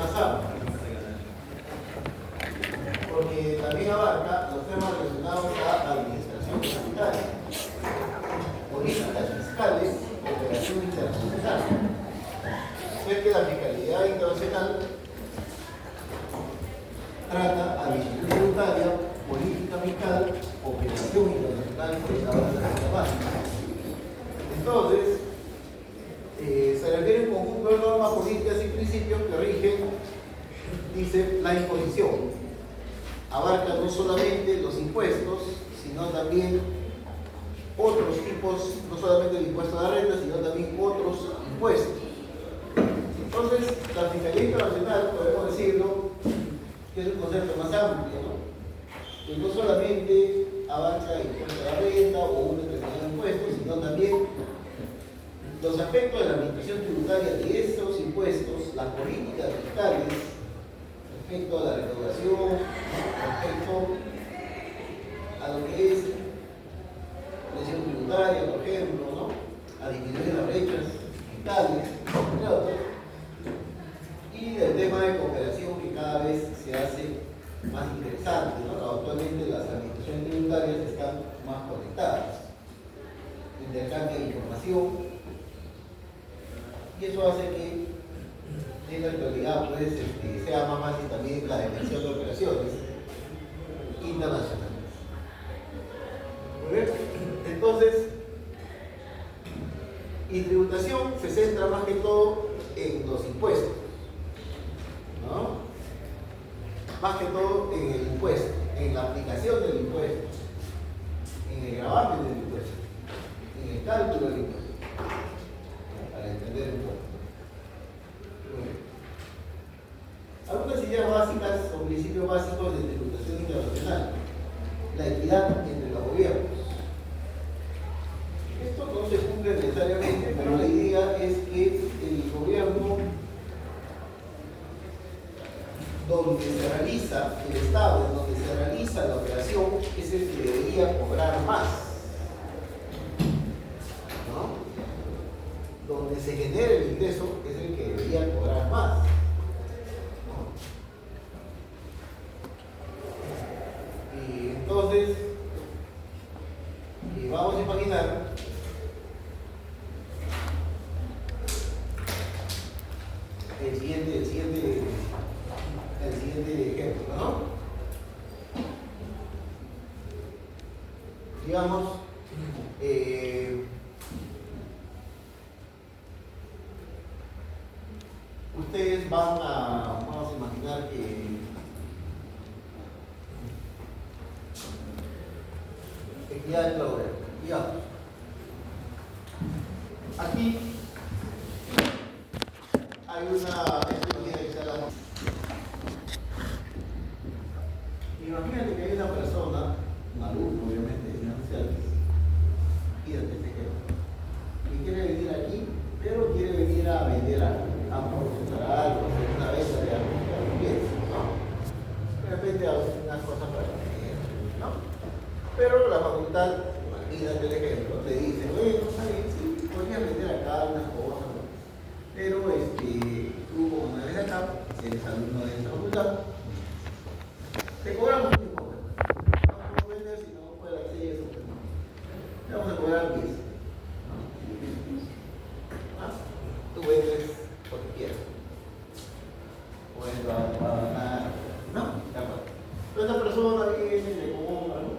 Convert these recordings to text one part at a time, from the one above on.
más amplio, porque también abarca los temas relacionados a administración tributaria, políticas fiscales, cooperación internacional. Es que la fiscalidad internacional trata administración tributaria, política fiscal, cooperación internacional por el lado de la renta básica. Entonces, se refiere a un conjunto de normas políticas y principios que rigen, dice, la imposición. Abarca no solamente los impuestos, sino también otros tipos, no solamente el impuesto a la renta, sino también otros impuestos. Entonces, la fiscalía internacional, podemos decirlo, que es un concepto más amplio, ¿no? Que no solamente abarca el impuesto a la renta o un determinado impuesto, sino también los aspectos de la administración tributaria de estos impuestos, las políticas fiscales, respecto a la recaudación, respecto a lo que es presión tributaria, por ejemplo, ¿no? A disminuir las brechas fiscales, entre otros, y el tema de cooperación que cada vez se hace más interesante, ¿no? Actualmente las administraciones tributarias están más conectadas, intercambio de información, y eso hace que en la actualidad pues, sea más fácil también la detección de operaciones internacionales. Muy bien. Entonces, y tributación se centra más que todo en los impuestos, ¿no? Más que todo en el impuesto, en la aplicación del impuesto, en el gravamen del impuesto, en el cálculo del impuesto, para entender un poco. Algunas ideas básicas o principios básicos de tributación internacional. La equidad entre los gobiernos. Esto no se cumple necesariamente, pero la idea es que el gobierno donde se realiza, el Estado donde se realiza la operación, es el que debería cobrar más, ¿no? Donde se genera el ingreso es el que debería cobrar más. Y entonces, vamos a imaginar el siguiente ejemplo, ¿no? Digamos, ustedes van a, vamos a imaginar que equidad de labor, digamos. Aquí hay una, imagínate que hay una persona, un alumno obviamente de financiales, y de TCG, que quiere venir aquí, pero quiere venir a vender algo, a promocionar algo, a hacer una venta de algo, ¿no? De repente a hacer unas cosas para vender, ¿no? Pero la facultad, imagínate el ejemplo, le dice, oye, no sabes, sí, podrías vender acá unas cosas, ¿no? Pero tú como no eres acá, eres alumno de esa facultad, te cobramos un impuesto. No puedo vender si no puedo acceso. Te vamos a cobrar 10. ¿Ah? Tú vendes porque quieras. O él va a ganar. No, de acuerdo. Pero esta persona viene, le compra, ¿no?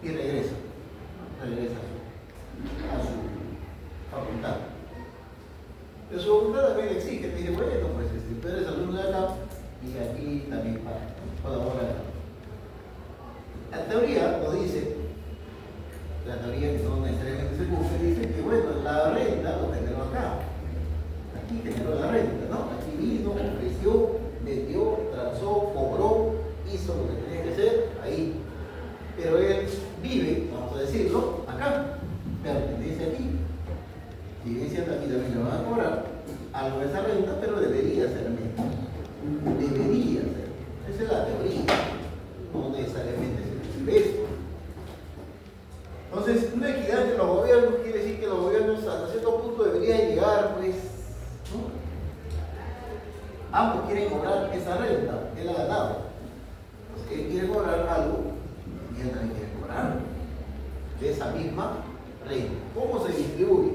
Y regresa. Regresa a su facultad. Pero su facultad también le exige, te dice, bueno, pues tú eres alumno de acá y aquí también para colaborar. La teoría nos dice, la teoría que no necesariamente se cumple, dice que bueno, la renta lo generó acá. Aquí generó la renta, ¿no? Aquí vino, ofreció, vendió, transó, cobró, hizo lo que tenía que hacer, ahí. Pero él vive, vamos a decirlo, acá, pertenece aquí. Vivencia aquí también le van a cobrar algo de esa renta, pero debería ser menos. Debería ser. Esa es la teoría. No necesariamente se recibe esto. Entonces, una equidad entre los gobiernos quiere decir que los gobiernos hasta cierto punto deberían llegar, pues, ¿no? Ambos quieren cobrar esa renta, él ha ganado. Entonces, él quiere cobrar algo y él también quiere cobrar de esa misma renta. ¿Cómo se distribuye?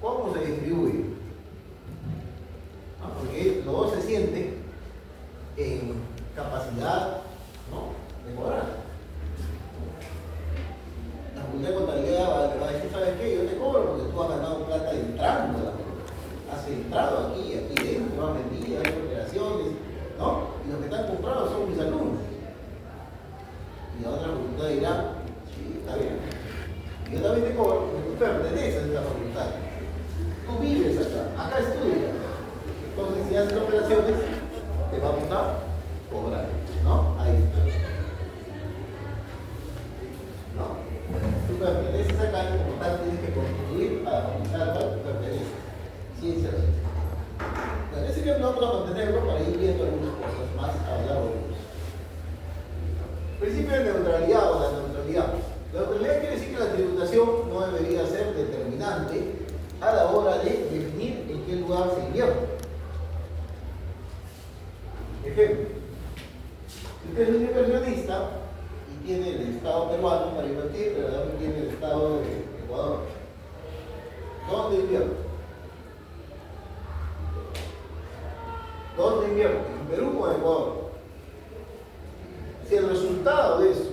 ¿Cómo se distribuye? ¿No? Porque los dos se sienten en capacidad, ¿no?, de cobrar. La Junta de Contabilidad va a decir, ¿sabes qué? Yo te cobro porque tú has ganado plata entrando a la Junta. Has entrado aquí dentro, has vendido, has hecho operaciones, ¿no? Y los que están comprados son mis alumnos. Y la otra facultad dirá, sí, está bien. Y yo también te cobro porque tú perteneces a esta facultad. Tú vives acá estudias. Entonces, si haces operaciones, te vamos a cobrar, ¿no? Ahí está. ¿No? Tú perteneces acá y como tal tienes que contribuir a la facultad a la cual perteneces. Ciencias. Bueno, ese ejemplo vamos a mantenerlo para ir viendo algunas cosas más a lo largo del curso. Principio de neutralidad o la neutralidad. La neutralidad quiere decir que la tributación no debería ser determinante a la hora de definir en qué lugar se invierte. Ejemplo, si usted es un inversionista y tiene el Estado peruano para invertir, pero también tiene el Estado de Ecuador, ¿dónde invierte? ¿Dónde invierte? ¿En Perú o en Ecuador? Si el resultado de eso,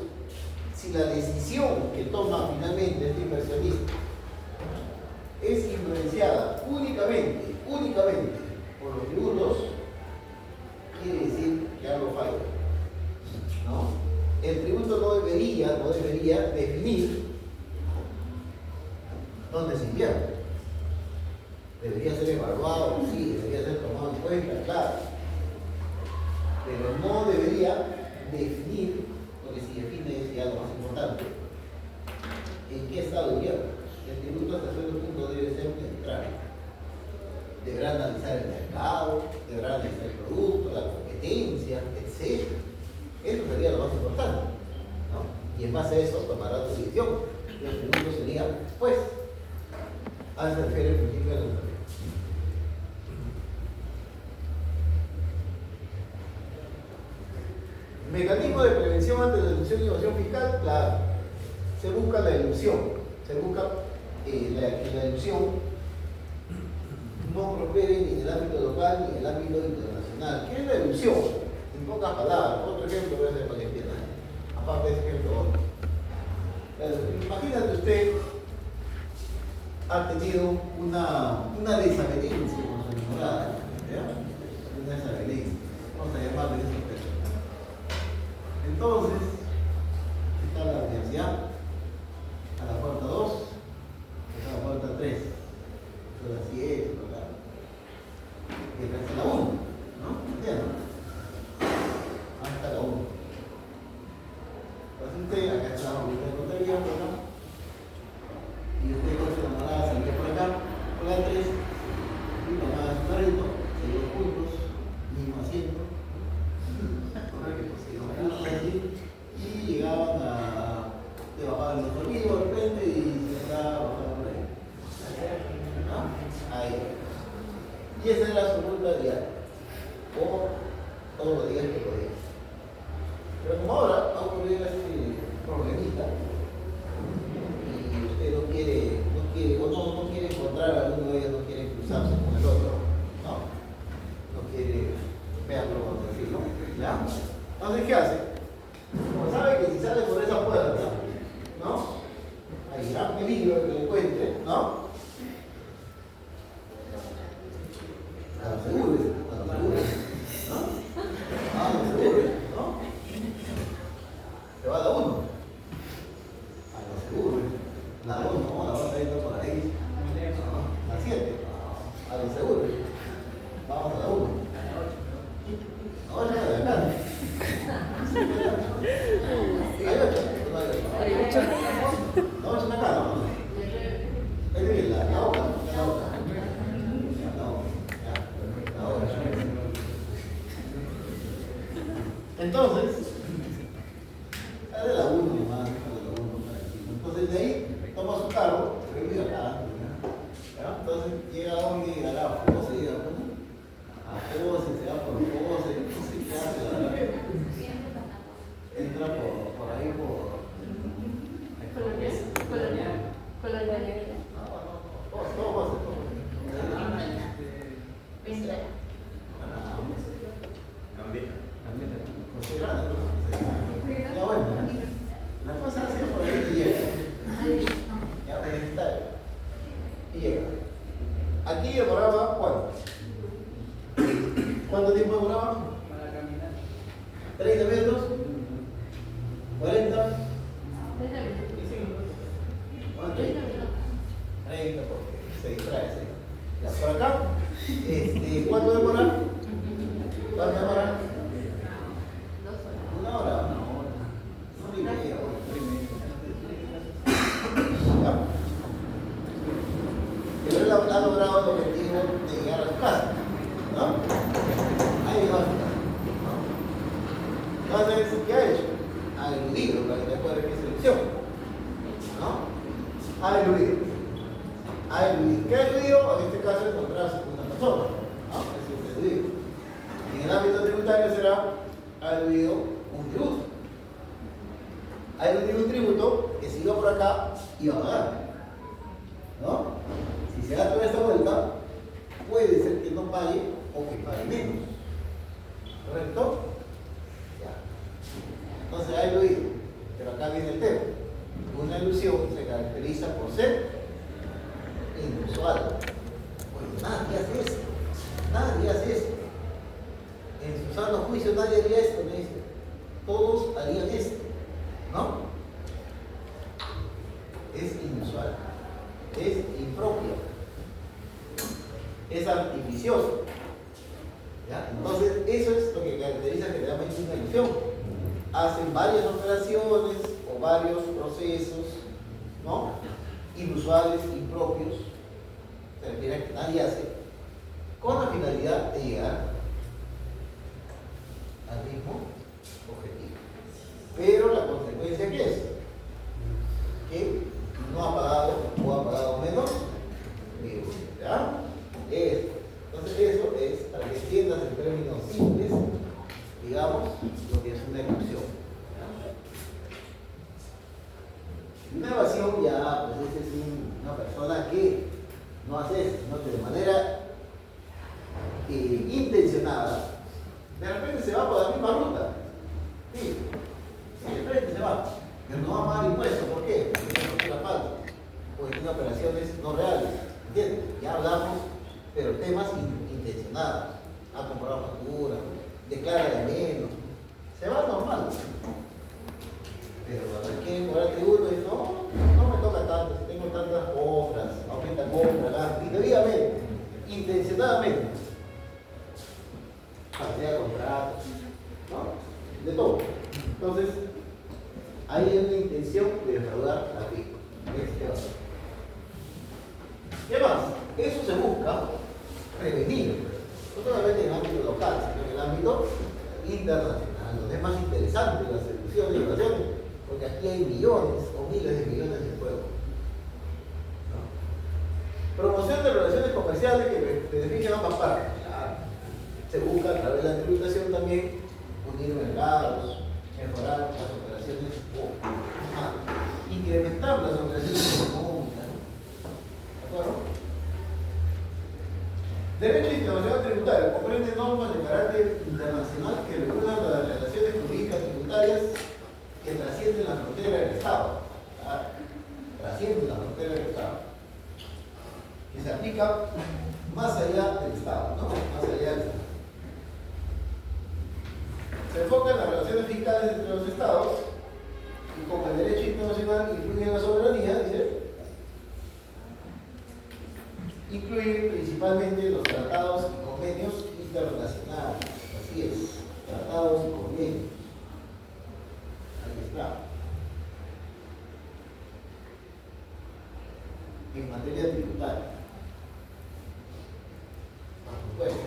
si la decisión que toma finalmente este inversionista es influenciada únicamente por los tributos, quiere decir que algo falla, ¿no? El tributo no debería definir dónde se invierte. Debería ser evaluado, sí, debería ser tomado en cuenta, claro. Pero no debería definir, porque si define es algo más importante, en qué estado invierte. El tributo hasta cierto punto debe ser neutral. Deberá analizar el mercado, deberá analizar el producto, la competencia, etc. Eso sería lo más importante, ¿no? Y en base a eso tomará tu decisión. Y el tributo sería, pues, a eso se refiere el principio de la neutralidad. Mecanismo de prevención ante la elusión y evasión fiscal, claro. Se busca la elusión, se busca que la elusión no prospere ni en el ámbito local ni en el ámbito internacional. ¿Qué es la elusión? En pocas palabras, otro ejemplo voy a hacer para que entiendan. Aparte de ese ejemplo, imagínate usted ha tenido una desavenencia con su enamorada, ¿ya? Una desavenencia. Vamos a llamarle de esa persona. Entonces, está la universidad, a la puerta 2, a la puerta 3, a la 7, y acá está la 1, ¿no? ¿Entienden? Hasta la 1. Entonces, acá está la unidad de contabilidad, por acá. Y usted con su enamorada salió por acá, por la 3, y tomaba su carrito, se dio juntos, mismo asiento, y llegaban te bajaban los olivos de repente y se entraban por ahí. ¿No? Ahí. Y esa era su ruta diaria. O todos los días que podía. Pero como ahora ha ocurrido este problemita, y usted no quiere encontrar a uno de ellos, no quiere cruzarse con el otro, no quiere verlo con perfil, ¿no? ¿Ya? Entonces, ¿qué hace? Como sabe que si sale por esa puerta, ¿no? Hay gran peligro de que lo encuentre, ¿no? A lo seguro, ¿no? A lo seguro, ¿no? Se va a la 1. A lo seguro. La 1, ¿no? La va a ir por ahí. ¿No? La 7. A lo seguro. Vamos a la 1. No, ya de acá. Hay 8. No, es una cara. Es la otra. Entonces, es de la 1 nomás, de la 1 para aquí. Entonces de ahí toma su carro, que vive acá. ¿Ya? Entonces llega a donde llegará, ¿cómo se llega? pose, se va por pose, no sé qué hace, la verdad. Entra por ahí, por... Colonial. No, todo pose, todo. José Grande, ¿no? Ya bueno, la cosa hace por ahí y llega. Ya está. Y llega. Aquí demoraba, ¿cuánto? ¿Cuánto tiempo demoraba? Para caminar. 30 minutos, 40, 30 ¿cuánto? 30 porque se distrae. Ya, por acá, ¿cuánto demora? ¿Cuánto demora? 2 horas. Una hora. No, ni media hora. Ya. Pero él ha logrado el objetivo de llegar a su casa, ¿no? Ahí llegó a su casa, ¿no? Entonces, ¿qué ha hecho? Ha eludido, para que te acuerdes que es selección, ¿no? Ha eludido. ¿Qué ha eludido? En este caso, encontrarse con una persona, ¿no? Eso es eludido. En el ámbito tributario será, ha eludido un tributo. Ha eludido un tributo que si iba por acá, iba a pagar, ¿no? Si se da toda esta vuelta, puede ser que no pague o que pague menos. ¿Correcto? Ya. Entonces ha eludido. Pero acá viene el tema. Una ilusión se caracteriza por ser inusual. Pues nadie hace esto. Nadie hace esto. En su sano juicio nadie haría esto, me dice. Todos harían esto. ¿No? Es inusual. Es impropio. Es artificioso. ¿Ya? Entonces, eso es lo que caracteriza generalmente una ilusión. Hacen varias operaciones o varios procesos, ¿no? Inusuales, impropios, se refiere a que nadie hace, con la finalidad de llegar al mismo objetivo. Pero la consecuencia, ¿qué es? Que no ha pagado o ha pagado menos, ¿ya? Entonces eso es, para que entiendas en términos simples, digamos, lo que es una ilusión. Una evasión ya, pues es una persona que no hace eso, sino que de manera intencionada, de repente se va por la misma ruta. Sí, de repente se va, pero no va a pagar impuestos. ¿Por qué? Porque no tiene la falta, porque tiene operaciones no reales. ¿Entiendes? Ya hablamos, pero temas intencionados. Ha comprado factura, declara de menos. Se va normal. Pero cuando quieren cobrar tributo, dicen, no me toca tanto, si tengo tantas compras, aumenta compra, indebidamente, intencionadamente. Falsea contratos, ¿no? De todo. Entonces, hay una intención de defraudar a ti. ¿Qué más? Eso se busca prevenir, no solamente en el ámbito local, sino en el ámbito internacional, donde es más interesante la seducción y evasión, porque aquí hay millones o miles de millones de juegos. ¿No? Promoción de relaciones comerciales que benefician a ambas partes. Se busca a través de la tributación también unir mercados, mejorar las operaciones o incrementar las operaciones económicas. ¿De acuerdo? Derecho internacional tributario comprende normas de carácter internacional que regulan las relaciones jurídicas tributarias que trascienden la frontera del Estado. Trascienden la frontera del Estado. Que se aplica más allá del Estado, ¿no? Más allá del Estado. Se enfoca en las relaciones fiscales entre los Estados y como el derecho internacional influye en la soberanía, dice, incluye principalmente los tratados y convenios internacionales. Así es, tratados y convenios. Ahí está. En materia tributaria. Por supuesto.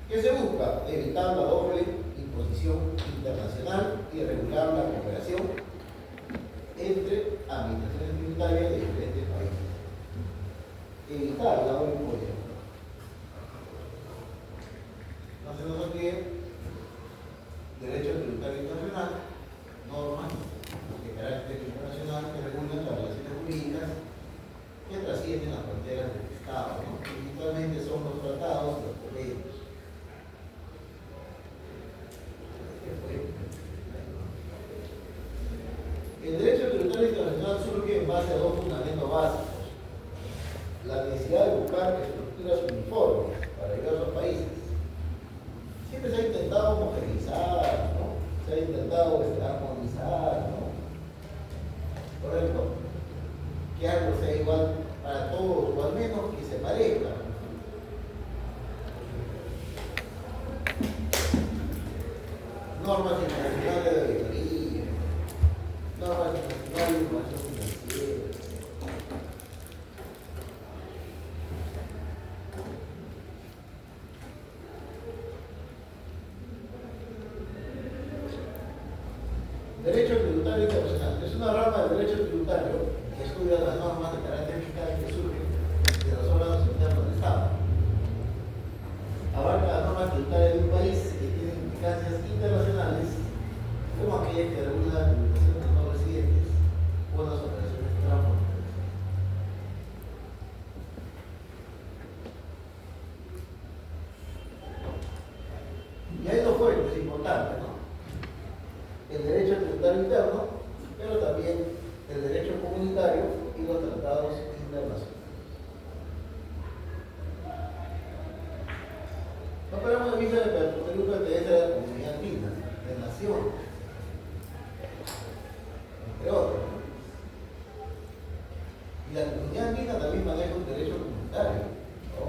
¿Qué se busca? Evitar la doble imposición internacional y regular la cooperación entre administraciones tributarias de diferentes países. Evitar la doble imposición. necesidad de buscar estructuras uniformes para diversos países. Siempre se ha intentado homogeneizar, ¿no? Se ha intentado armonizar, ¿no? ¿Correcto? Que algo sea igual para todos, o al menos que se parezca. Normas internacionales de auditoría, normas internacionales de información financiera. Derecho tributario internacional. Es una rama del derecho tributario que estudia las normas de carácter fiscal que surgen de los órganos internos del Estado. Abarca las normas tributarias de un país que tienen implicancias internacionales, como aquellas que regulan la tributación de no residentes o las operaciones transfronterizas. Y hay dos fuentes importantes, ¿no? El derecho tributario interno, pero también el derecho comunitario y los tratados internacionales. No perdamos de vista que Perú pertenece a la comunidad andina, de nación, entre otros, ¿no? Y la comunidad andina también maneja un derecho comunitario, ¿no?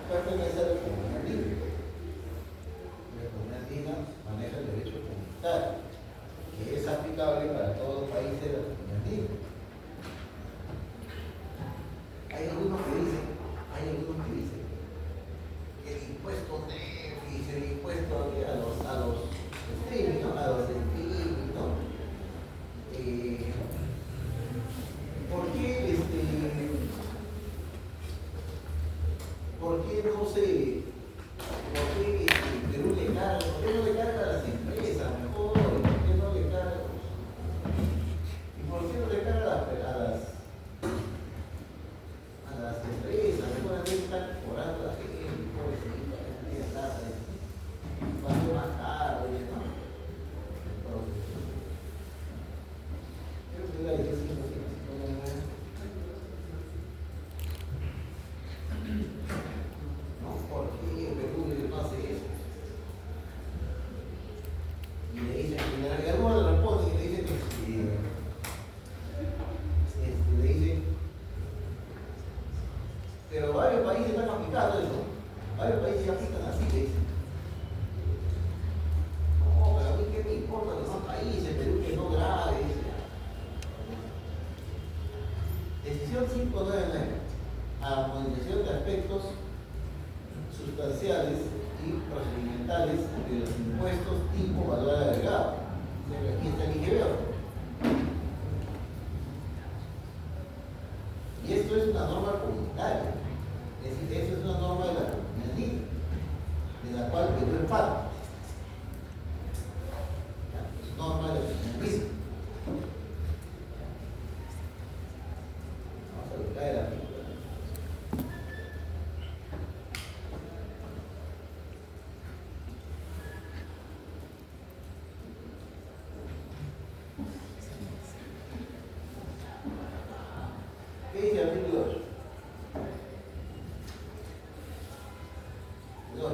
Pertenece a la comunidad andina. La comunidad andina maneja el derecho comunitario, que es aplicable para todos los países de la comunidad andina. Hay algunos que dicen que el impuesto NEFIS, el impuesto a los streaming, ¿no? A los streaming, ¿no? ¿Por qué no se, Perú le carga, por qué no le carga a las empresas mejor? ¿Por qué no le carga? ¿Y por qué no le carga a las empresas? Seguramente están cobrando a la gente, pobrecita, que no tiene plata, va a ser más caro, ¿no? Entonces, creo que la idea es que no, ¿por qué Perú no hace eso? Y le dicen, y algunos le responden y le dicen le dicen, pero varios países están aplicando eso, varios países aplican así, le dicen. No, pero a mí qué me importa que son países, Perú que no grave, dice. Decisión 599, armonización de aspectos sustanciales y procedimentales de los impuestos tipo valor agregado. Aquí está el IGB. Y esto es una norma comunitaria, es decir, esto es una norma de la comunidad andina, de la cual Perú es parte. Es norma de la comunidad andina. Vamos a buscar la película. ¿Qué dice el artículo 8? El 8.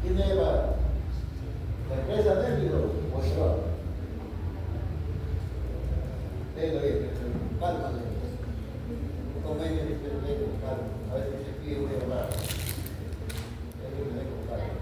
¿Quién debe pagar? ¿La empresa Netflix o el privado? Léelo bien, calma, un convenio de calma. A veces se pide una llamada. Es lo que me dejo calma.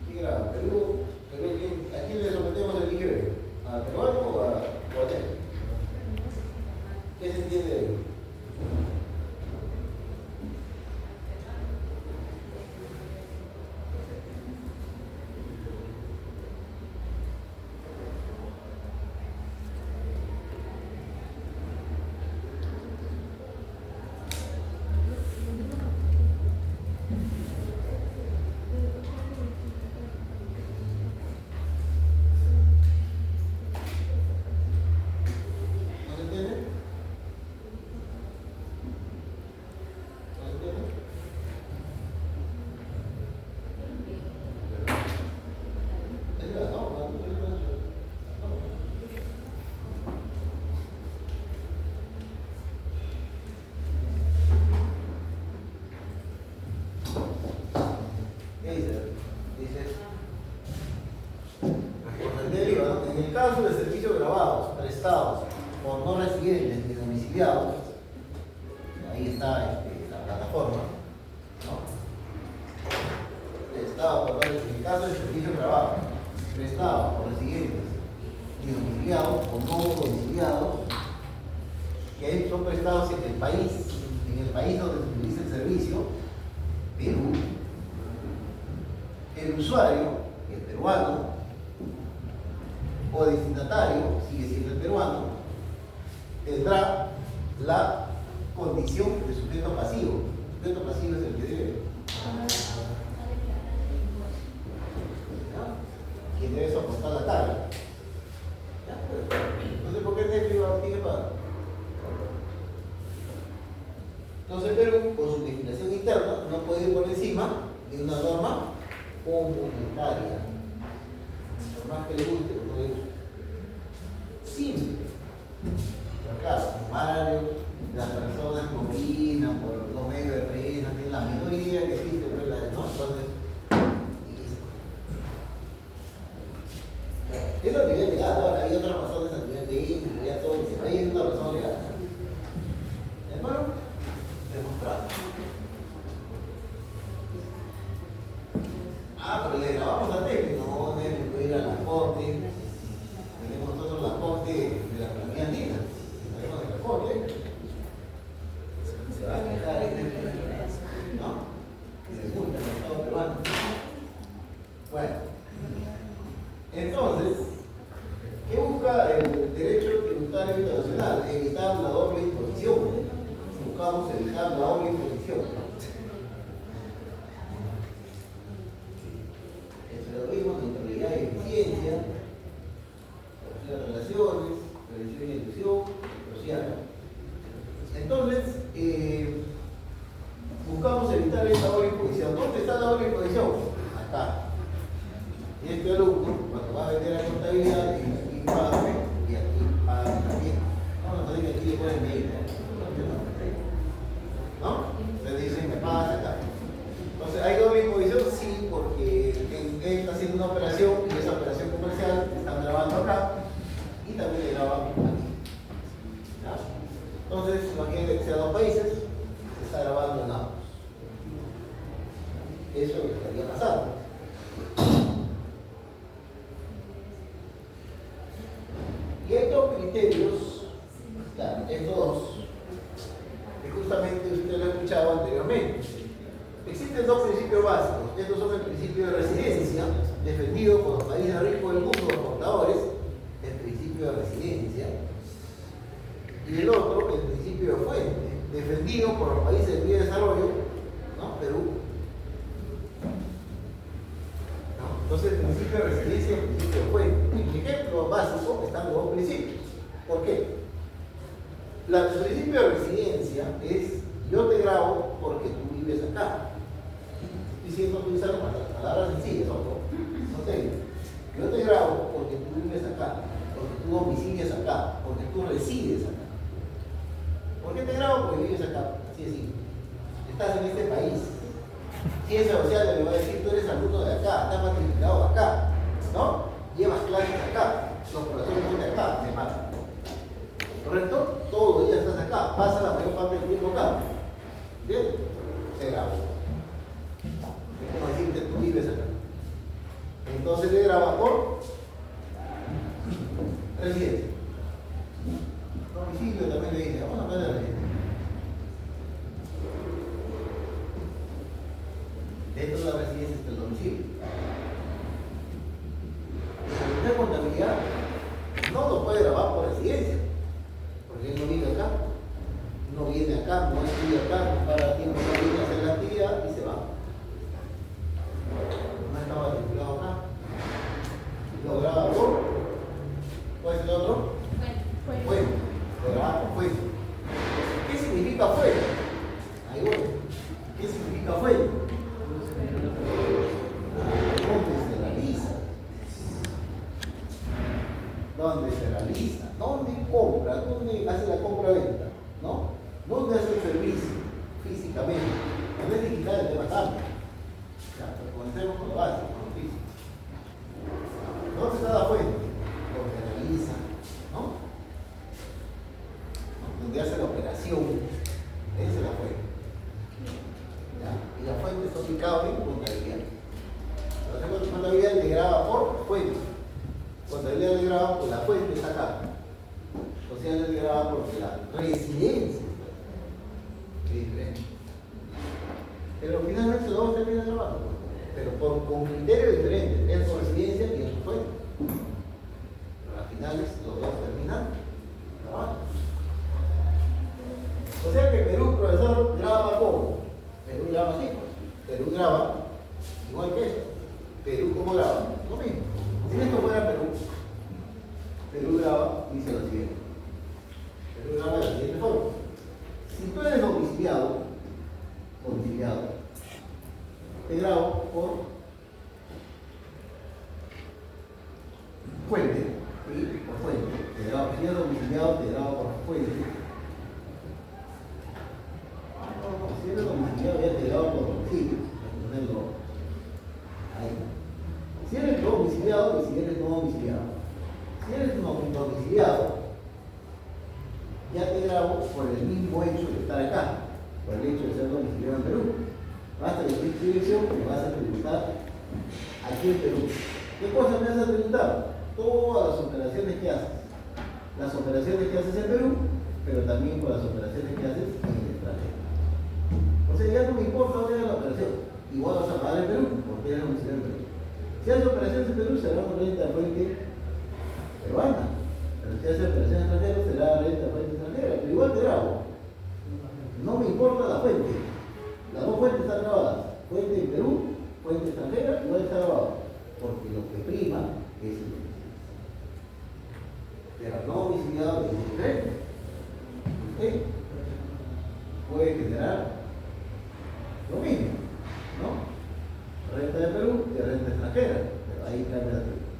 ¿Qué graba? Perú, ¿a quién le sometemos el IGB? ¿Al peruano o a él? ¿Qué se entiende de ello? de servicios grabados, prestados por no residentes ni domiciliados, ahí está la plataforma, ¿no? Prestado por en el caso de servicios grabados, prestados por residentes ni domiciliados o no domiciliados, que son prestados en el país donde se utiliza el servicio, Perú, el usuario, el peruano, o el destinatario, sigue siendo el peruano, tendrá la condición de sujeto pasivo. El sujeto pasivo es el que debe. ¿No? Quien debe soportar la carga. ¿Ya? Entonces, ¿por qué el privado tiene que pagar? Entonces, Perú, por su legislación interna, no puede ir por encima de una norma comunitaria. Por más que le guste, no le guste. Simple. Pero claro, varios, las personas que opinan por los medios de prensa, tienen la menor idea que existe, pero la de no, entonces. Es lo que había llegado, ahora hay otras razones a nivel de índice, ya todo, ahí es una razón legal. Hermano, demostrado. Pero le grabamos a técnico, no debe ir a la corte. Tenemos nosotros la corte de la comunidad andina. Sabemos de la corte. Se va a quejar ¿no? Y se multa en el Estado peruano. Bueno. Entonces, ¿qué busca el derecho tributario internacional? Evitar la doble imposición. Buscamos evitar la doble imposición. Terrorismo, neutralidad y eficiencia, las relaciones, prevención y inclusión social. Entonces, buscamos evitar esta doble imposición. ¿Dónde está la doble imposición? Acá. Y este alumno, cuando va a vender la contabilidad, y aquí paga y aquí paga también. No, no diga que aquí le ponen medida. ¿No? Se dicen que pagas acá. Entonces, ¿hay doble imposición? Sí, porque él está haciendo una operación y esa operación comercial están grabando acá y también le graban aquí. ¿Ya? Entonces, imagínate que sea dos países, se está grabando en ambos. Eso es lo que estaría pasando. Y estos criterios, claro, estos dos, que justamente usted lo ha escuchado anteriormente. Existen dos principios básicos. Estos son el principio de residencia, defendido por los países ricos del mundo, los portadores, el principio de residencia. Y el otro, el principio de fuente, defendido por los países de vía de desarrollo, ¿no? Perú. ¿No? Entonces, el principio de residencia y el principio de fuente. En mi ejemplo básico están los dos principios. ¿Por qué? El principio de residencia es: yo te grabo porque tú vives acá. Diciendo utilizar palabras sencillas, no sé. Yo te grabo porque tú vives acá, porque tú domicilias acá, porque tú resides acá. ¿Por qué te grabo? Porque vives acá. Así es simple. Estás en este país. Ciencia social le va a decir: tú eres alumno de acá, estás matriculado acá, ¿no? Llevas clases acá, los profesores son de acá, se matan. ¿Correcto? Todos los días estás acá, pasa la mayor parte del tiempo acá. ¿Bien? Se graba. Es como decirte: tú vives acá. Entonces le graba por residencia. Domicilio también le dice: vamos a poner residencia. Dentro de la residencia está el domicilio. La contabilidad no lo puede grabar por residencia, porque él no vive acá, no viene acá, no estudia acá, no para tiempo, no viene a hacer la actividad y se va. No estaba matriculado acá. Lo graba por. ¿Cuál es el otro? Fuente. Lo graba por fuente. ¿Qué significa fuente? Ahí voy. ¿Qué significa fuente? ¿Dónde se realiza? ¿Dónde se realiza? ¿Dónde compra? ¿Dónde hace la compra-venta? ¿No? ¿Dónde hace el servicio? Físicamente. No es digital, el tema cambia. Ya, pero comencemos con lo básico, con lo físico. ¿Dónde está la fuente? Donde realiza residencia. Es diferente. Pero finalmente los dos terminan trabajando, pero con criterios diferentes. Él con residencia y él con fuente. Pero al final los dos terminan trabajando. O sea que Perú, profesor, graba como. Perú graba así, pues. Perú graba igual que esto. Perú, ¿cómo graba? Lo mismo. Si esto fuera Perú, Perú graba y dice lo siguiente. Perú graba de la siguiente forma. Si tú eres domiciliado, te grabo por fuente, ¿sí? Por fuente. Te grabo, si eres domiciliado, te grabo por fuente. Si eres domiciliado, ya te grabo por domicilio. Ahí. Si eres domiciliado y si eres no domiciliado. Si eres no domiciliado, ya te grabo por el mismo hecho de estar acá, por el hecho de ser domiciliado en Perú. Basta que tu dirección me vas a tributar aquí en Perú. ¿Qué cosa me vas a tributar? Todas las operaciones que haces. Las operaciones que haces en Perú, pero también por las operaciones que haces en el extranjero. O sea, ya no me importa dónde haga la operación. Igual vas a pagar en Perú, porque eres domiciliado en Perú. Si haces operaciones en Perú, será una renta de fuente peruana. Pero si haces operaciones extranjeras, será renta de fuente extranjera. Pero igual te grabo. No me importa la fuente. Las dos fuentes están grabadas. Fuente en Perú, fuente extranjera, igual está grabado. Porque lo que prima es el domicilio. Pero no domiciliado es diferente. Usted puede generar lo mismo, ¿no? Renta de Perú y renta extranjera. Pero ahí cambia la tributación.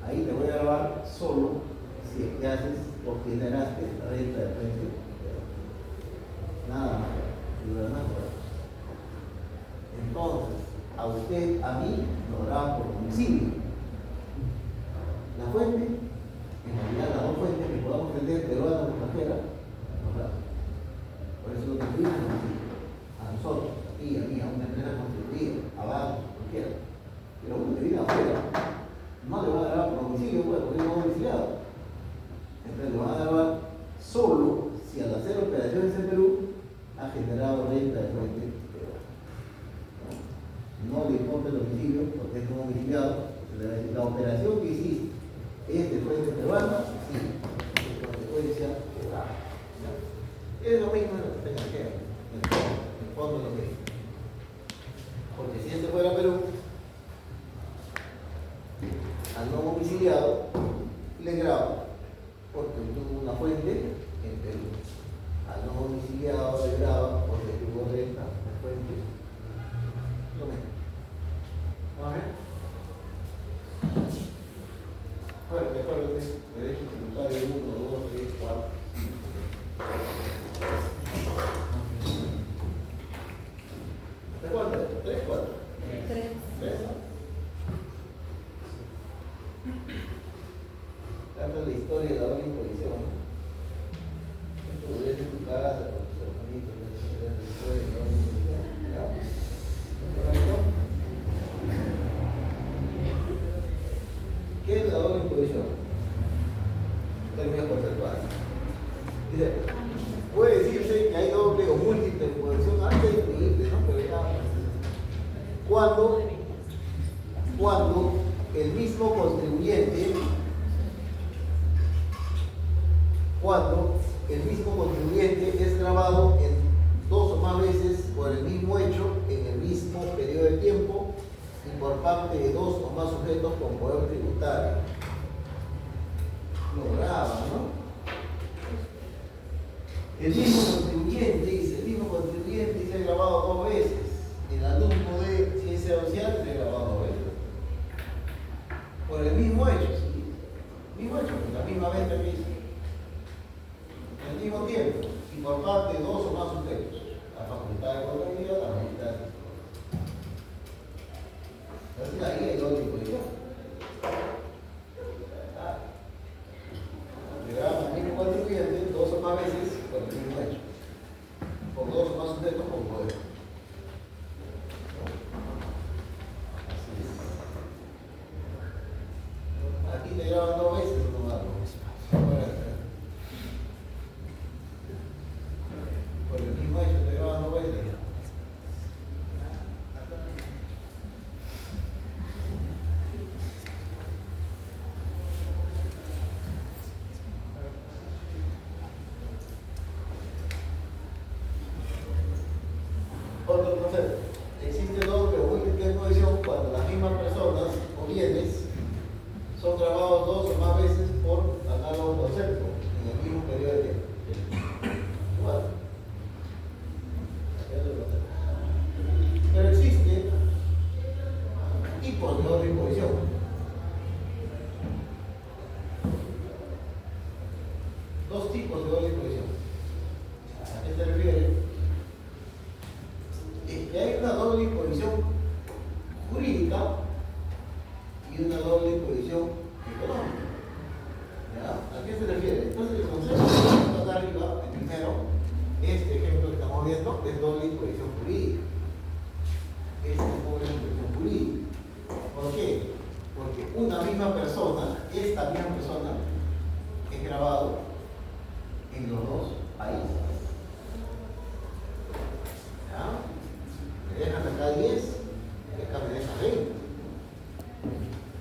Ahí te voy a grabar solo si es que haces o generaste renta de fuente. Nada más. Entonces, a usted, a mí, nos graban por domicilio. La fuente, en realidad las dos fuentes que podamos tener, peruana o extranjera, nos graban. Por eso lo que pedimos es domicilio. A nosotros, a ti, a mí, a una empresa constituida, a varios, cualquiera. Pero uno que viene afuera, no le van a grabar por domicilio, pues, porque no es domiciliado. Entonces le van a grabar solo si al hacer operaciones en Perú ha generado renta de fuente peruana. No le importa el domicilio, porque es no domiciliado. Le va a decir, la operación que hiciste es de fuente peruana, sí, de consecuencia peruana. Es lo mismo en lo que tenga que ver. En el fondo es lo mismo. Porque si este fuera Perú, al no domiciliado le grabo, porque tuvo una fuente en Perú. Al no domiciliado le graba porque tuvo renta de fuente. Lo mismo. ¿Vale? Fuerte, fuerte. Derecho tributario 1, 2, 3, 4, 5. ¿Te cuánto? 3, 4. 3. 3. Tanto la historia de la doble imposición. Esto lo ves en tu casa, con tus hermanitos, la historia de la doble imposición. ¿Ya? ¿Correcto? ¿Qué es la doble imposición? Términos conceptuales. Dice, puede decirse que hay doble o múltiple imposición antes de definirte, ¿no? Pero ya. Cuando el mismo contribuyente es grabado en dos o más veces por el mismo hecho en el mismo periodo de tiempo y por parte de dos o más sujetos con poder tributario. Lo graba, ¿no? El mismo contribuyente dice grabado dos veces. El alumno de ciencia social se ha grabado dos veces. Por el mismo hecho, sí. Mismo hecho, la misma venta que hizo. Al mismo tiempo, y por parte de dos o más sujetos. La facultad de contabilidad, la facultad de entonces ahí hay doble imposición. Le graban al mismo contribuyente dos o más veces por el mismo hecho. Por dos o más sujetos con poder. Aquí te graban dos veces o no más. tipos de doble disposición. ¿A qué se refiere? Es que hay una doble disposición jurídica y una doble disposición económica. ¿Ya? ¿A qué se refiere? Entonces el concepto que está arriba, el primero, este ejemplo que estamos viendo, es doble disposición jurídica. Este es doble disposición jurídica. ¿Por qué? Porque una misma persona, esta misma persona, es grabado en los dos países. ¿Ya? Me dejan acá 10 y acá me dejan 20.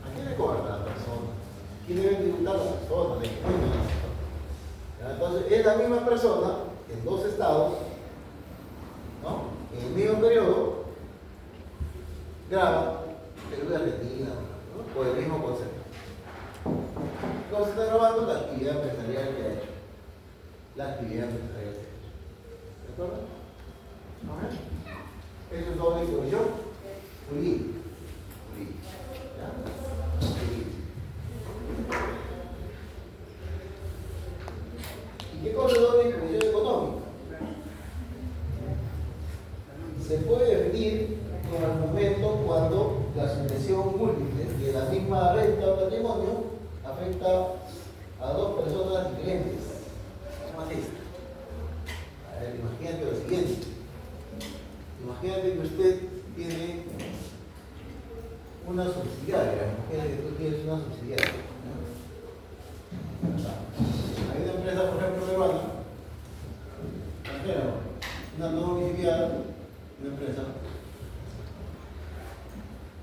¿A quién le cobra la persona? ¿Quién debe tributar a la persona? ¿De qué cuenta la persona? ¿Ya? Entonces, es la misma persona en dos estados, ¿no? En el mismo periodo, graba Perú y Argentina, ¿no? Por el mismo concepto. Entonces está grabando la actividad empresarial que ha hecho. La actividad empresarial que ha hecho. ¿De acuerdo? Eso es doble disposición jurídica. ¿Ya? Jurídica. ¿Y qué cosa es doble disposición económica? Se puede definir como el momento cuando la sucesión múltiple de la misma renta o patrimonio afecta a dos personas diferentes. ¿Cómo es esto? A ver, imagínate lo siguiente. Imagínate que usted tiene una subsidiaria. Imagínate que tú tienes una subsidiaria. ¿No? Hay una empresa, por ejemplo, peruana, una no domiciliada, una empresa,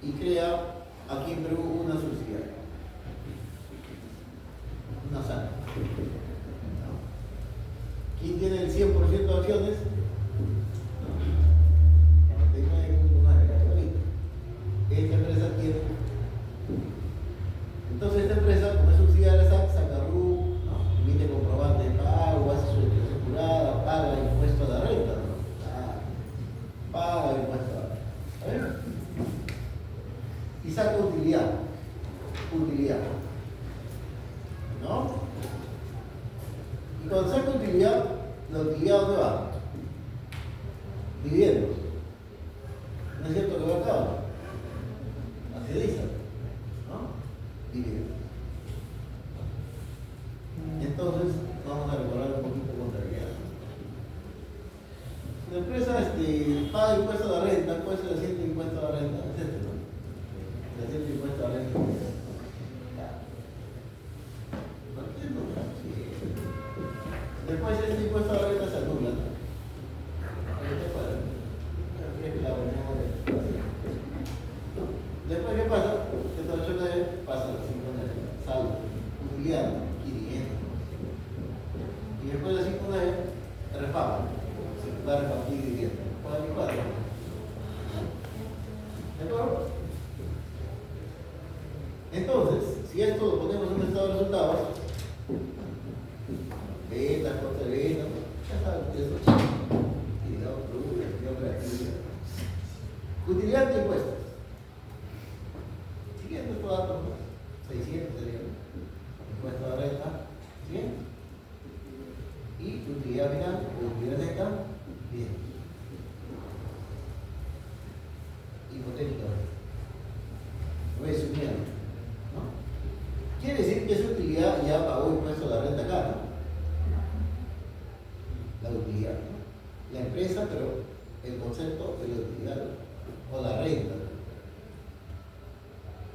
y crea aquí en Perú una subsidiaria. Una sala. ¿Quién tiene el 100% de acciones? Esta empresa tiene. Entonces esta empresa, como es subsidiaria, saca RU, ¿no? Emite comprobante de pago, hace su declaración jurada, paga impuesto a la renta, ¿no? Paga impuesto a la renta. Y saca utilidad. Utilidad. ¿No? Y cuando saca utilidad, ¿la utilidad dónde va? Dividendos. ¿No es cierto que va acá? Así dice, ¿no? Dividendos. Entonces, vamos a recordar un poquito contabilidad. La empresa paga impuestos a la renta, ¿cuál es el asiento de impuesto a la renta? Es este, ¿no? El asiento de impuesto a la renta. Después este impuesto a la renta se anula. Después, ¿qué pasa? Esta 8 pasa a la 5 saldo, utilidad y dinero. Y después de 5 repaga, se va a repartir dinero. 44. ¿De acuerdo? Entonces, si esto lo ponemos en un estado de resultados, ventas, coste de ventas, ya saben que eso es utilidad, producto, gestión, creatividad. Utilidad de impuestos. Siguiente estos datos, ¿no? 600 sería impuesto a la renta, 100. Y utilidad final, utilidad neta, 10. Hipotéticamente. Resumiendo, ¿no? Quiere decir que esa utilidad ya pagó impuesto a la renta acá, ¿no? La utilidad, ¿no? La empresa, pero el concepto de la utilidad o la renta.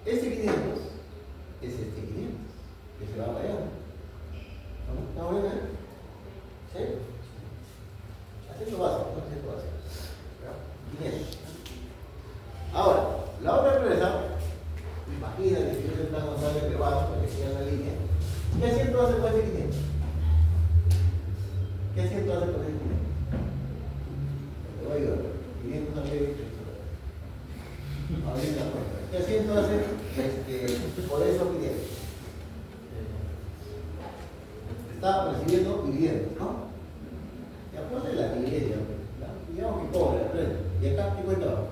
Este 500 es este 500 que se va a pagar. ¿No? ¿Está bueno? ¿Sí? Haciendo básico, ¿no? Haciendo básico. 500. Ahora, la otra empresa, imagínate que yo tengo un contable peruano para que siga la línea. ¿Qué asiento hace con ese 500? ¿Qué asiento hace con ese 500? Te voy a ayudar. 500 también. Ahorita, ¿qué asiento hace por esos 500? Está recibiendo dividendos, ¿no? Ya ponle la dividenda, ¿no? Digamos que cobra la renta. ¿Y acá qué cuenta va?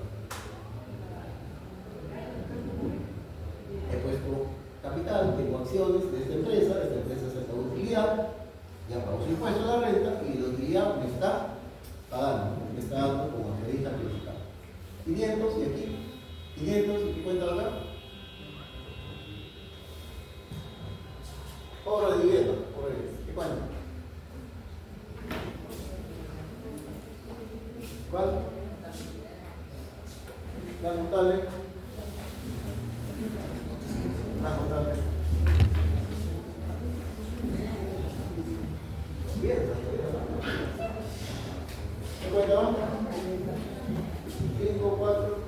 He puesto capital, tengo acciones de esta empresa saca utilidad, Ya pagó su impuesto a la renta y el otro día me está pagando, me está dando como accionista principal. 500 y aquí, 500 y ¿qué cuenta acá? Cobro de dividendo, ¿qué cuenta? ¿Cuál? La contable. La contable. Bien. ¿Qué cuenta? 5, 4,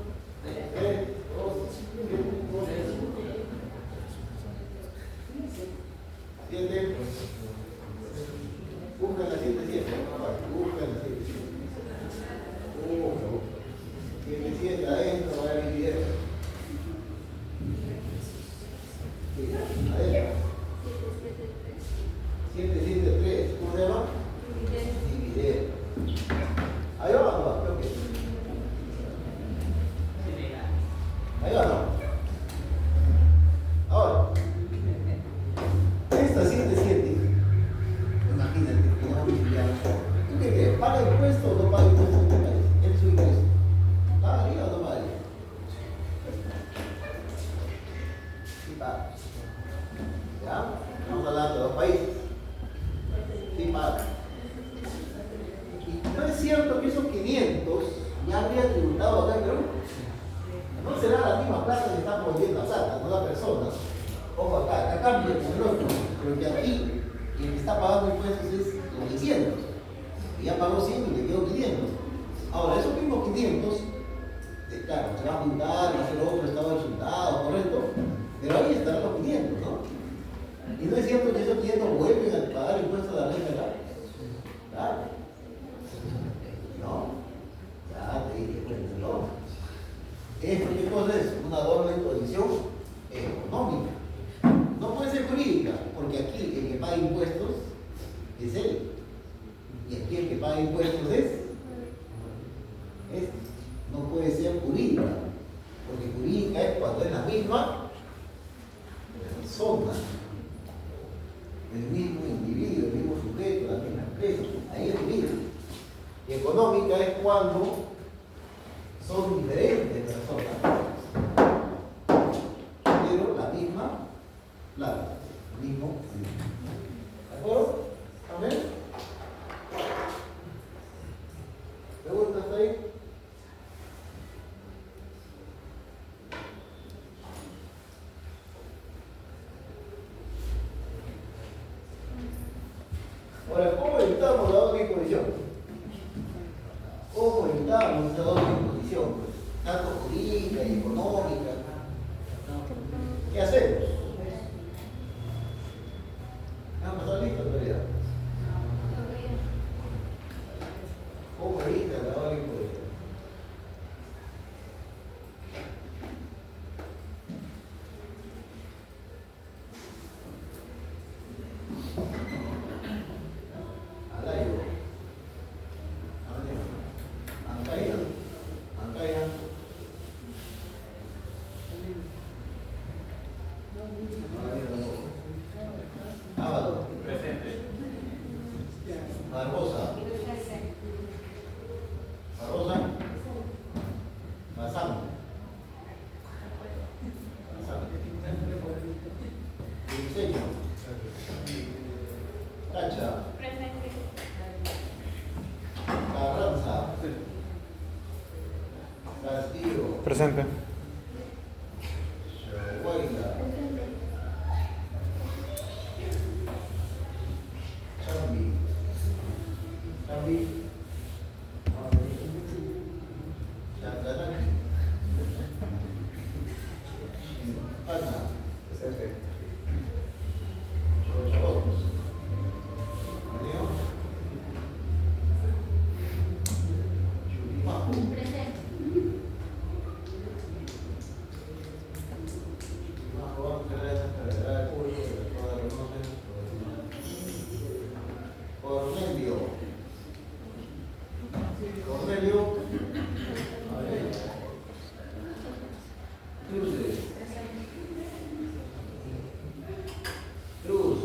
3, 2, 7. Busca la 7, 7. Busca la 7, 7. 7, 7 adentro, va a dividir. Adentro. 7, 7, 3. ¿Cómo se llama? Dividir. Ahí va, no, creo que. Ahí va, no. Ahora, esta 7, 7. Imagínate, que no miliar. ¿Tú qué crees? ¿Paga impuesto o no paga impuesto en este país? Es su ingreso. ¿Pagaría o no pagaría? Sí paga. ¿Ya? Estamos hablando de dos países. Sí paga. Y no es cierto que esos 500 ya habría tributado acá en Perú. No será la misma plata que están volviendo a plata, no la persona. Ojo acá cambia con el otro. Pero que aquí el que está pagando impuestos es los 600. Y ya pagó 100 y le quedó 500. Ahora, esos mismos 500, claro, se va a juntar, va a hacer otro estado de resultados, correcto. Pero ahí estarán los 500, ¿no? Y no es cierto que esos 500 vuelven a pagar impuestos a la renta acá. Claro. No. Ya te dije, pues, no. ¿Esto qué cosa es? Una doble imposición económica. No puede ser jurídica, porque aquí el que paga impuestos es él. Y aquí el que paga impuestos es este. No puede ser jurídica, porque jurídica es cuando es la misma persona, el mismo individuo, el mismo sujeto, la misma empresa. Ahí es jurídica. Y económica es cuando son diferentes personas, pero la misma plata, el mismo. ¿De acuerdo? ¿Amén? ¿Preguntas ahí? Ahora, ¿cómo evitamos la doble imposición? ¿Cómo evitamos esa doble imposición? Tanto jurídica y económica. ¿Qué hacemos? ¿Vamos a estar listos todavía? ¿Cómo evitar la doble imposición? Barbosa. Barbosa. Bazán. Diseño. Cacha. Carranza. Castillo. Presente. Huayla. Chambi. Chambi. Changanaki. Ana. Presente. Chorros. Leo. Churimaco. Cornelio. Cruces. Cruz.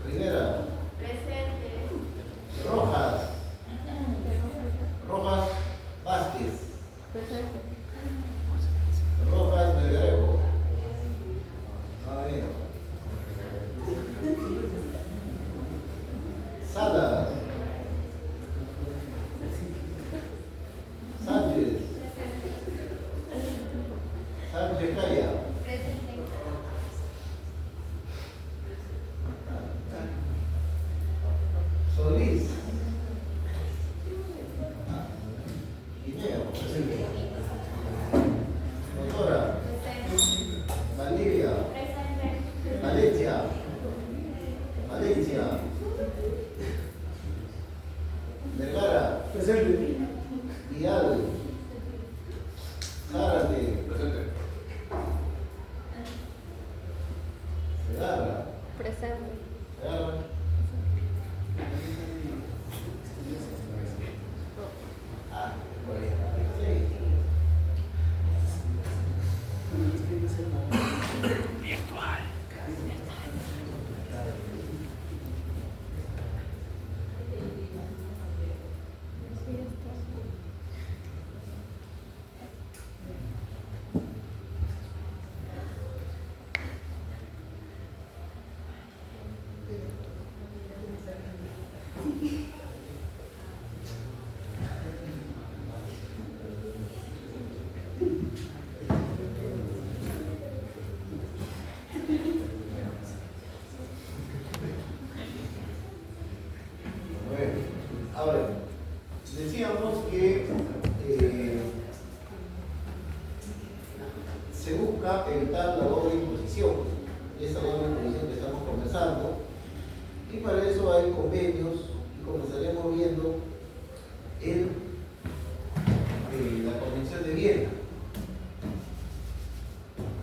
Rivera. Presente. Rojas. Rojas Vázquez. Presente. Rojas Melgarejo. No ha venido. Salas. Sánchez. Sánchez Calla. Solís. Guineo. Motora. Valdivia. Valencia. Valencia. Vergara. Presente. Vial. Zárate. Presente. Segarra. Presente. Segarra. Ah, por ahí. Sí. Bueno, ahora, decíamos que se busca evitar la doble imposición, esa doble imposición que estamos conversando, y para eso hay convenios, y comenzaremos viendo la Convención de Viena,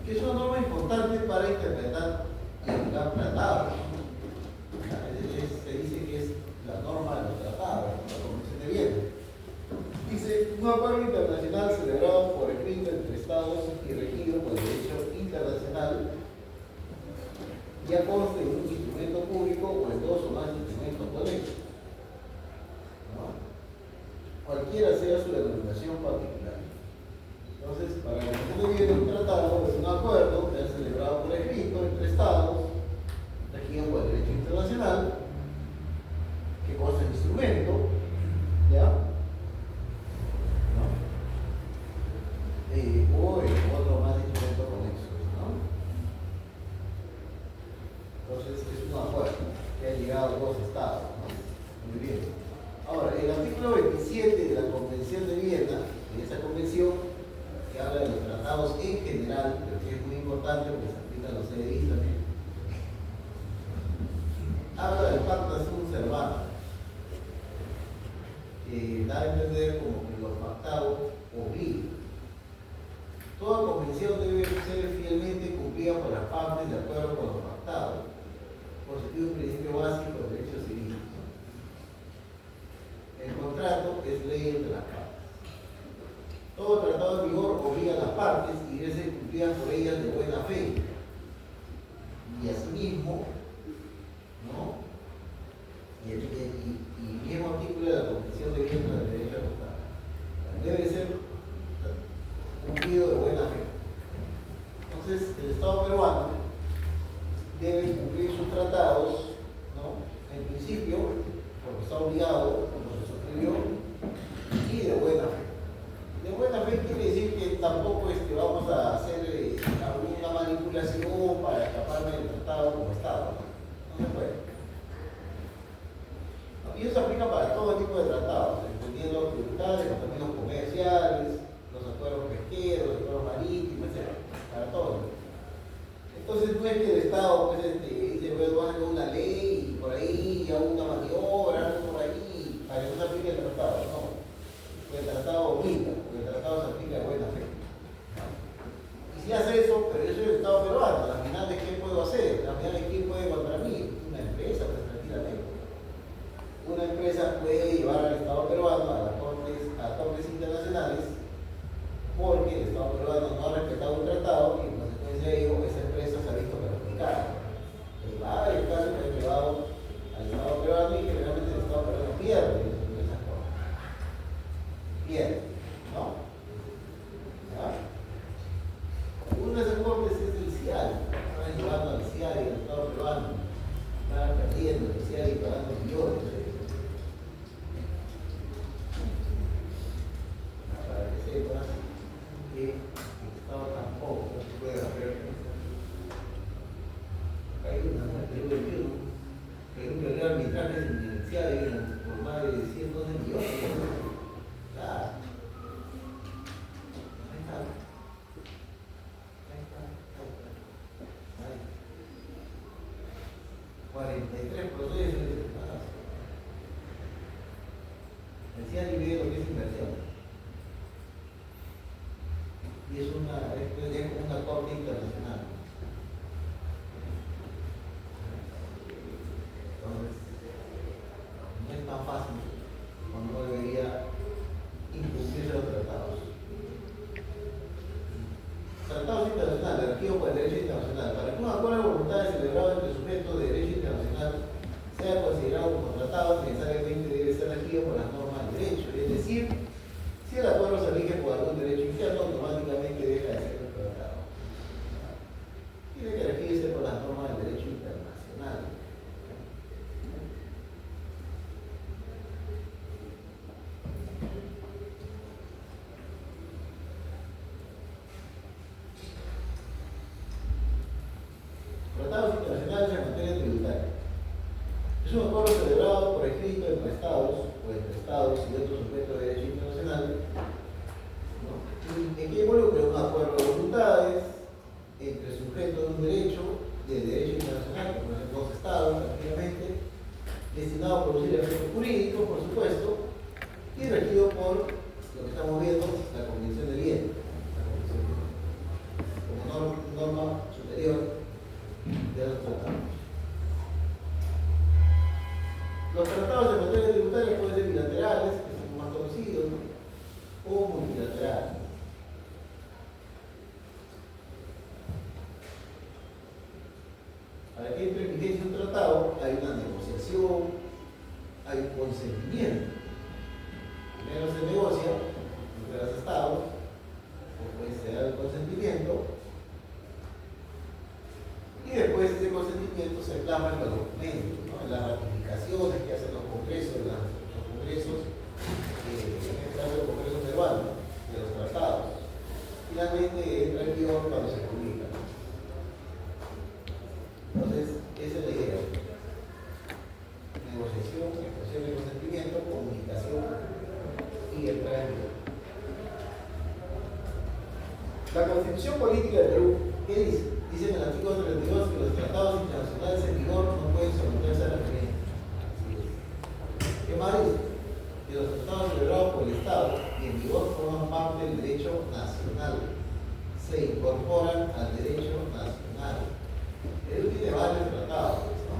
que es una norma importante para interpretar el gran tratado. Se dice que es la norma de los tratados, la Convención de Viena. Dice, un acuerdo internacional celebrado por escrito entre Estados y regido por el derecho internacional, ya conste en un instrumento público o en dos o más instrumentos conexos, ¿no? Cualquiera sea su denominación particular. Entonces, para la Convención de Viena, un tratado es un acuerdo que es celebrado por escrito entre Estados, regido por el derecho internacional, que consta en instrumento, ¿ya? ¿No? O en otro más instrumentos conexos, ¿no? Entonces es un acuerdo que ha llegado a dos estados, ¿no? Muy bien. Ahora, el artículo 27 de la Convención de Viena, de esa convención, que habla de los tratados en general, pero que es muy importante porque se aplica a los CDIs también, habla del pacta sunt servanda, que da a entender como que los pactados obligan. Toda convención debe ser fielmente cumplida por las partes de acuerdo con los pactados, constituye un principio básico del derecho civil. El contrato es ley entre las partes. Todo tratado en vigor obliga a las partes y debe ser cumplida por ellas de buena fe. Y asimismo, ¿no? Y el mismo artículo de la Convención de Viena del Derecho a Votar debe ser cumplido de buena fe. Entonces, el Estado peruano debe cumplir sus tratados, ¿no? En principio, porque está obligado, como se suscribió, y de buena fe. De buena fe quiere decir que tampoco vamos a hacer alguna manipulación para escaparme del tratado como Estado. No se puede. Y eso se aplica para todo tipo de tratados, entendiendo los tributarios, los términos comerciales, los acuerdos pesqueros, los acuerdos marítimos, etc. Para todo. Entonces no es que el Estado pues, dice, bueno, hacer una ley y por ahí ya una maniobra, algo por ahí, para que no se aplique el tratado. No. Porque el tratado obliga, porque el tratado se aplica de buena fe. Y si hace eso, pero yo soy el Estado peruano, al final de qué puedo hacer, al final de quién puede contra mí, una empresa, pues tranquilamente. Una empresa puede llevar al Estado peruano a cortes internacionales porque el Estado peruano no ha respetado un tratado y en consecuencia de ello esa empresa se 43 procesos. Decía divide lo que es inversión. Y es como una corte internacional. Entonces, no es tan fácil cuando uno debería incumplirse los tratados. Tratados internacionales, regidos por el derecho internacional. Para que un acuerdo de voluntades celebrado entre sujetos de derecho internacional sea considerado como tratado, necesariamente debe ser regido por las normas del derecho. Es decir, si el acuerdo se rige por algún derecho interno, automáticamente deja de ser un tratado. Tiene que regirse por las normas del derecho internacional. Tratados internacionales en materia tributaria. Es un acuerdo celebrado por escrito entre Estados o entre Estados y otros sujetos de derecho internacional, ¿no? En que involucra un acuerdo de voluntades entre sujetos de un derecho internacional, como son dos Estados, prácticamente, destinado a producir efectos jurídicos, por supuesto, y regido por lo que estamos viendo, la Convención de Viena, como norma superior de los tratados. Los tratados de materia tributaria pueden ser bilaterales, que son más conocidos, o multilaterales. Para que entre en vigencia un tratado, hay una negociación, hay un consentimiento. Primero se negocia entre los estados, después se da el consentimiento, y después ese consentimiento se plasma en los documentos, ¿no? En las ratificaciones que hacen los congresos, en este caso el Congreso peruano, de los tratados. Finalmente entra en vigor cuando se publica. Entonces, esa es la idea. Negociación, expresión de consentimiento, comunicación y entrada en vigor. La Constitución Política de Perú, ¿qué dice? Dice en el artículo 32 que los tratados internacionales en vigor no pueden someterse a referéndum. ¿Qué más dice? Que los tratados celebrados por el Estado y en vigor forman parte del derecho nacional. Se incorporan al derecho nacional. Perú tiene varios tratados, ¿no?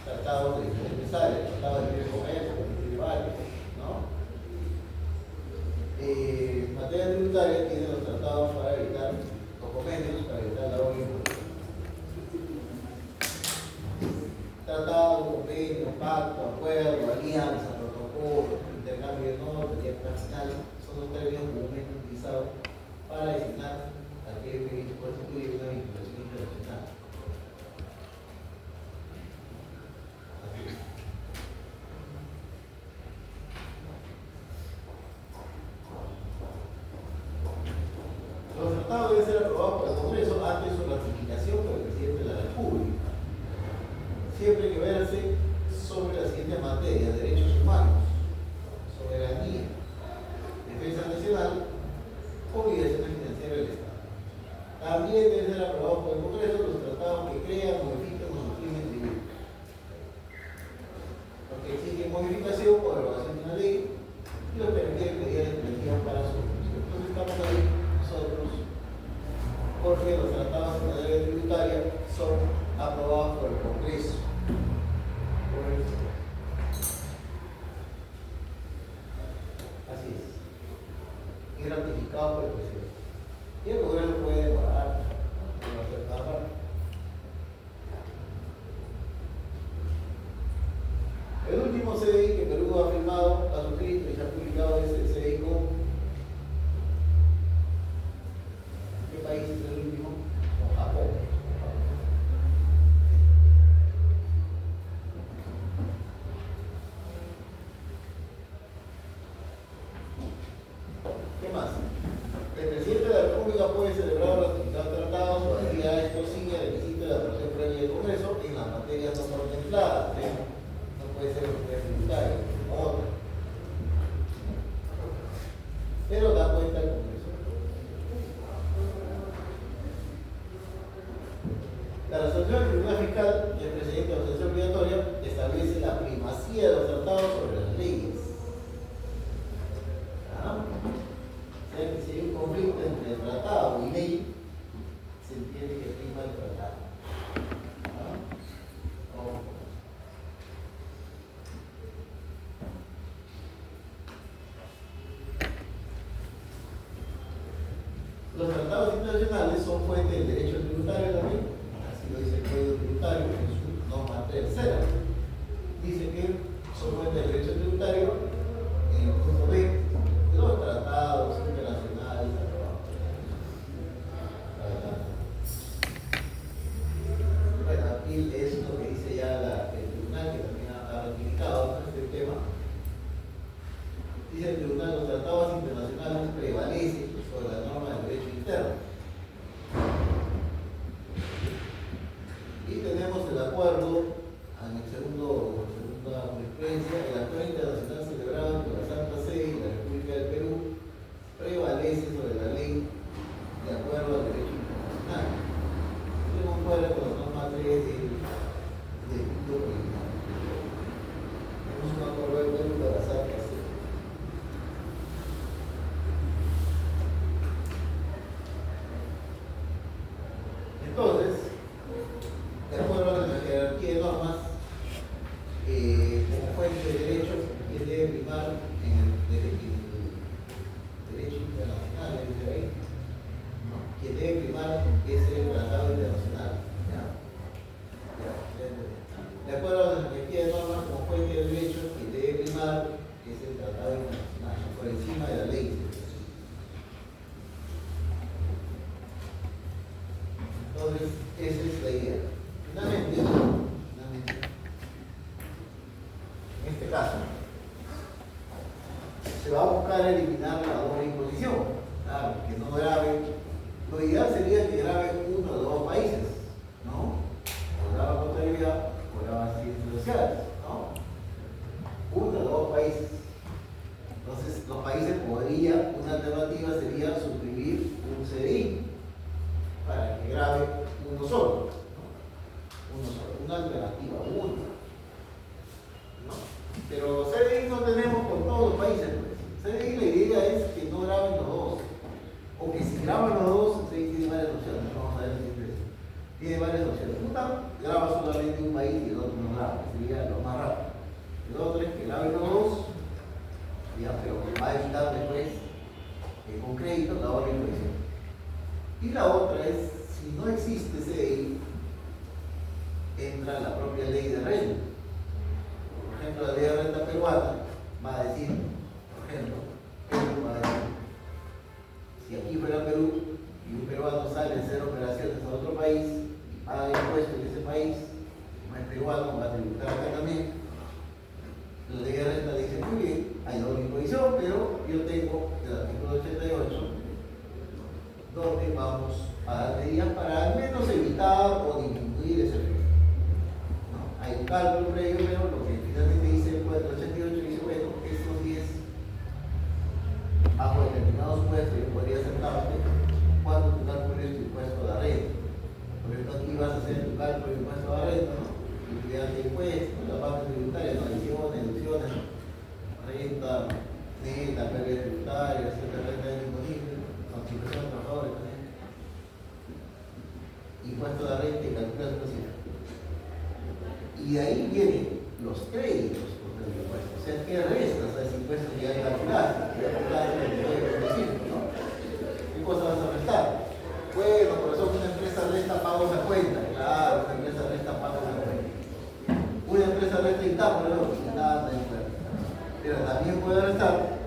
Tratados de diferentes áreas, tratados de libre comercio, tiene varios, ¿no? En materia tributaria tiene los tratados para evitar los convenios, para evitar la OIM. Tratado, convenio, pacto, acuerdo, alianza, protocolo, intercambio de notas, dieta final, son los términos comúnmente utilizados para designar aquello que constituye una vinculación internacional. Los tratados deben ser aprobados por el Congreso antes de su ratificación por el presidente de la República. Siempre que verse sobre la siguiente materia: derechos humanos, soberanía, defensa nacional, obligaciones financieras del Estado. También deben ser aprobados por el Congreso los tratados que crean, modifican o suprimen tributos. Los que exigen modificación o derogación de una ley y los que requieren medidas legislativas para su ejecución. Entonces estamos ahí nosotros porque los tratados de materia tributaria son aprobados por el Congreso. Así es. Y ratificado por el presidente. Y el Congreso puede demorar, no hacer nada. El último CDI que Perú ha firmado, ha suscrito y se ha publicado es el CDI con. ¿Qué país es el último? Con Japón. ¿Qué más? El presidente de la República puede celebrar o ratificar tratados o adherir a estos sin el requisito de la aprobación previa del Congreso en las materias no contempladas. No puede ser en materia tributaria, como otra. Pero da cuenta el Congreso. La resolución del Tribunal Fiscal internacionales son fuente del derecho tributario también, así lo dice el Código Tributario en su norma tercera. Dice que son fuente del derecho tributario en el punto B de los tratados internacionales. Bueno, aquí es lo que dice ya el tribunal, que también ha ratificado, ¿no?, este tema. Dice el tribunal: los tratados internacionales prevalecen sobre la norma del derecho interno. Y tenemos el acuerdo, en el segunda jurisprudencia, el acuerdo internacional celebrado entre la Santa Sede y la República del Perú prevalece sobre la ley de acuerdo al derecho internacional. Tenemos un cuadro con la norma 3 del Pacto Preliminar. Tenemos un acuerdo del Perú para la Santa Sede. Entonces, de acuerdo a la jerarquía de normas, como fuente de derecho, que debe primar en el derecho internacional, dice ahí, ¿no? Quien debe primar es el tratado internacional. ¿Ya? De acuerdo a la jerarquía de normas, como fuente de derecho, quien debe primar es el tratado internacional, por encima de la ley. Entonces, esa es la idea. Finalmente, en este caso, se va a buscar eliminar la doble imposición. Claro, que no grave. Lo ideal sería que grave uno de dos países, ¿no? O grava contabilidad o grava ciencias sociales, ¿no? Uno de dos países. Entonces, los países podrían, una alternativa sería suscribir un CDI para que grave uno solo, ¿no? Uno solo, una alternativa, una, ¿no? Pero CDI no tenemos con todos los países, pues. CDI, la idea es que no graben los dos, o que si graban los dos, CDI tiene varias opciones, vamos a ver si tiene varias opciones. Una, graba solamente un país y el otro no graba, que sería lo más rápido. El otro es que graben los dos, ya, pero va a evitar después, con crédito, la doble imposición. Y la otra es, si no existe CDI, entra la propia ley de renta. Por ejemplo, la ley de renta peruana va a decir, por ejemplo, Perú va a decir, si aquí fuera Perú y un peruano sale a hacer operaciones a otro país y paga impuestos en ese país, como es peruano, va a tributar acá también. La ley de renta dice, muy bien, hay doble imposición, pero yo tengo el artículo 88, donde vamos a dar medidas para al menos evitar o disminuir ese riesgo, ¿no? Hay un cálculo previo, pero lo que finalmente dice el 488 dice, bueno, estos 10 bajo determinados supuestos yo podría aceptarte cuando tu cálculo es tu impuesto de renta. Por ejemplo, aquí vas a hacer tu cálculo de impuesto de renta, ¿no? Utilidad de impuestos, la parte tributaria, no, adiciones, deducciones, renta neta, pérdida tributaria, cierta renta disponible, participación de trabajadores también, impuesto de renta y calculación social. Y de ahí vienen los créditos contra el impuesto. O sea, ¿qué restas a ese impuesto que ya calculaste? Que ya calculaste el impuesto, ¿no? ¿Qué cosa vas a restar? Bueno, por eso una empresa resta pagos a cuenta. Claro, una empresa resta pagos a cuenta. Una empresa resta intáculo, nada de impuesto. Pero también puede restar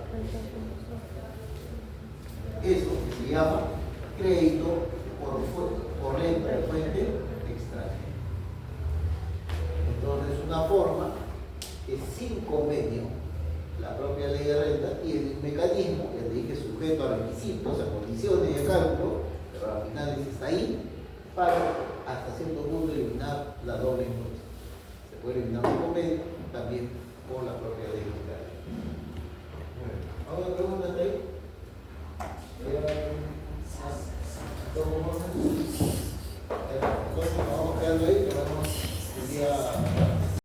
eso que se llama crédito por renta de fuente extranjera. Entonces, una forma que sin convenio, la propia ley de renta tiene un mecanismo, que te dije, sujeto a requisitos, a condiciones de cálculo, pero al final está ahí, para hasta cierto punto eliminar la doble imposición. Se puede eliminar por convenio, también por la propia ley fiscal. ¿Alguna pregunta hasta ahí? Entonces, nos vamos quedando ahí, que vamos el día